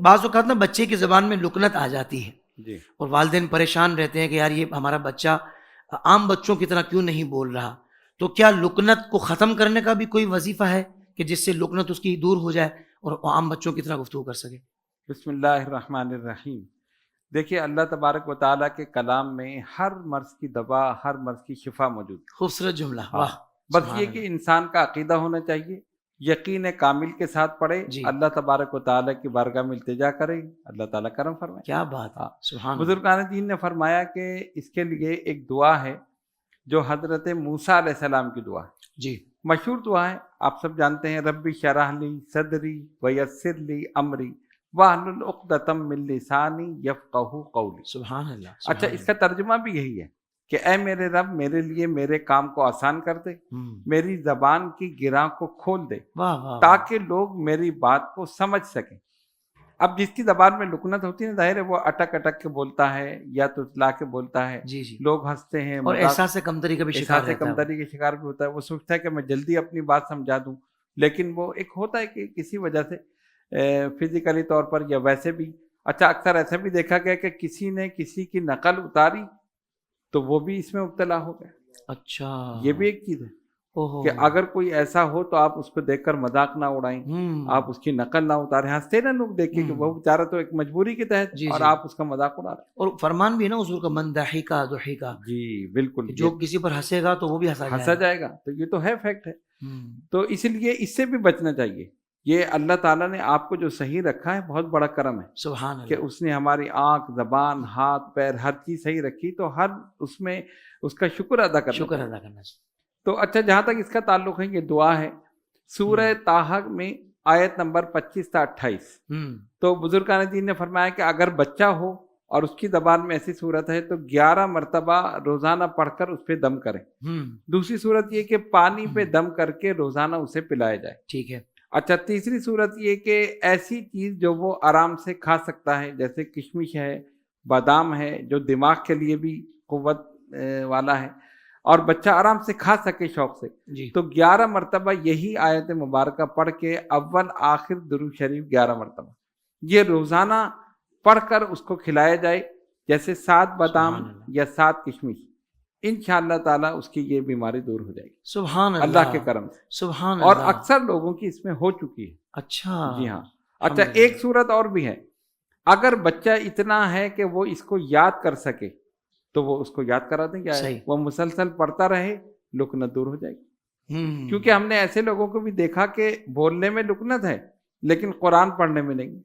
بعض اوقات نا بچے کی زبان میں لکنت آ جاتی ہے جی اور والدین پریشان رہتے ہیں کہ یار یہ ہمارا بچہ عام بچوں کی طرح کیوں نہیں بول رہا. تو کیا لکنت کو ختم کرنے کا بھی کوئی وظیفہ ہے کہ جس سے لکنت اس کی دور ہو جائے اور وہ عام بچوں کی طرح گفتگو کر سکے؟ بسم اللہ الرحمن الرحیم. دیکھیے اللہ تبارک و تعالیٰ کے کلام میں ہر مرض کی دوا، ہر مرض کی شفا موجود ہے. خوبصورت جملہ، ہاں، واہ. بس سبحان یہ کہ انسان کا عقیدہ ہونا چاہیے، یقین کامل کے ساتھ پڑھے، جی. اللہ تبارک و تعالیٰ کی بارگاہ میں التجا کرے، اللہ تعالیٰ کرم فرمائے. کیا بات ہے، ہاں، سبحان اللہ. بزرگان دین نے فرمایا کہ اس کے لیے ایک دعا ہے جو حضرت موسیٰ علیہ السلام کی دعا ہے. جی مشہور دعا ہے، آپ سب جانتے ہیں، ربی شرح لی صدری ویسر لی امری واحلل عقدۃ من لسانی یفقہوا قولی. سبحان اللہ. اچھا، اس کا ترجمہ بھی یہی ہے کہ اے میرے رب، میرے لیے میرے کام کو آسان کر دے، میری زبان کی گراں کو کھول دے واہ واہ. تاکہ لوگ میری بات کو سمجھ سکیں. اب جس کی زبان میں لکنت ہوتی ہے نا، ظاہر ہے وہ اٹک اٹک کے بولتا ہے یا تتلا کے بولتا ہے، جی جی. لوگ ہنستے ہیں، اور احساس کمتری کا بھی شکار احساس رہتا ہے. کمتری کے شکار بھی ہوتا ہے. وہ سوچتا ہے کہ میں جلدی اپنی بات سمجھا دوں، لیکن وہ ایک ہوتا ہے کہ کسی وجہ سے فزیکلی طور پر یا ویسے بھی. اچھا، اکثر ایسا بھی دیکھا گیا کہ کسی نے کسی کی نقل اتاری تو وہ بھی اس میں مبتلا ہو گیا. اچھا، یہ بھی ایک چیز ہے کہ اگر کوئی ایسا ہو تو آپ اس کو دیکھ کر مذاق نہ اڑائیں، آپ اس کی نقل نہ اتاریں. ہنستے نا لوگ دیکھ کے کہ وہ بیچارہ تو ایک مجبوری کے تحت، اور آپ اس کا مذاق اڑا رہے ہیں. اور فرمان بھی ہے نا حضور کا، من ضحک ضحک. جی بالکل، جو کسی پر ہنسے گا تو وہ بھی ہنسا جائے گا. تو یہ تو ہے، فیکٹ ہے. تو اس لیے اس سے بھی بچنا چاہیے. یہ اللہ تعالیٰ نے آپ کو جو صحیح رکھا ہے بہت بڑا کرم ہے، سبحان اللہ. کہ اس نے ہماری آنکھ، زبان، ہاتھ، پیر، ہر چیز صحیح رکھی. تو ہر اس میں اس کا شکر ادا کرنا شکر چاہیے. ادا کرنا چاہیے. تو اچھا، جہاں تک اس کا تعلق ہے، یہ دعا ہے سورہ طٰہٰ میں آیت نمبر 25 تا 28. تو بزرگان دین نے فرمایا کہ اگر بچہ ہو اور اس کی زبان میں ایسی صورت ہے تو 11 مرتبہ روزانہ پڑھ کر اس پہ دم کریں. دوسری صورت یہ کہ پانی پہ دم کر کے روزانہ اسے پلایا جائے. ٹھیک ہے. اچھا، تیسری صورت یہ کہ ایسی چیز جو وہ آرام سے کھا سکتا ہے، جیسے کشمش ہے، بادام ہے، جو دماغ کے لیے بھی قوت والا ہے اور بچہ آرام سے کھا سکے شوق سے، جی. تو 11 مرتبہ یہی آیت مبارکہ پڑھ کے اول آخر درود شریف 11 مرتبہ یہ روزانہ پڑھ کر اس کو کھلایا جائے، جیسے 7 بادام یا 7 کشمش. انشاءاللہ تعالیٰ اس کی یہ بیماری دور ہو جائے گی سبحان اللہ کے کرم سے. سبحان اللہ. اور اکثر لوگوں کی اس میں ہو چکی ہے. اچھا. جی ہاں. اچھا، ایک صورت اور بھی ہے، اگر بچہ اتنا ہے کہ وہ اس کو یاد کر سکے تو وہ اس کو یاد کرا دیں. کیا ہے، وہ مسلسل پڑھتا رہے، لکنت دور ہو جائے گی. کیونکہ ہم نے ایسے لوگوں کو بھی دیکھا کہ بولنے میں لکنت ہے لیکن قرآن پڑھنے میں نہیں.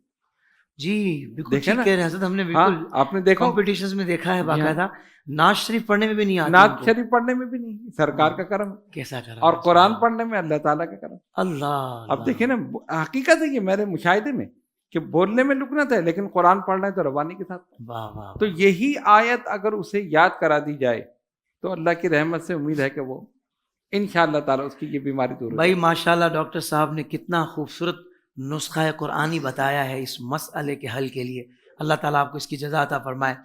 جی بالکل ٹھیک کہہ رہے ہیں حضرت. ہم نے بالکل آپ نے دیکھا کمپٹیشنز میں دیکھا ہے باقاعدہ. نعت شریف پڑھنے میں بھی نہیں آتی. نعت شریف پڑھنے میں بھی نہیں، سرکار کا کرم کیسا کرم. اور قرآن پڑھنے میں اللہ تعالیٰ کا کرم. اللہ. اب دیکھیں نا، حقیقت ہے یہ میرے مشاہدے میں کہ بولنے میں لکنت ہے لیکن قرآن پڑھنا ہے تو روانی کے ساتھ. واہ واہ. تو یہی آیت اگر اسے یاد کرا دی جائے تو اللہ کی رحمت سے امید ہے کہ وہ انشاءاللہ تعالیٰ اس کی یہ بیماری دور ہو جائے. بھائی ماشاءاللہ ڈاکٹر صاحب نے کتنا خوبصورت نسخہ قرآنی بتایا ہے اس مسئلے کے حل کے لیے. اللہ تعالیٰ آپ کو اس کی جزا عطا فرمائے.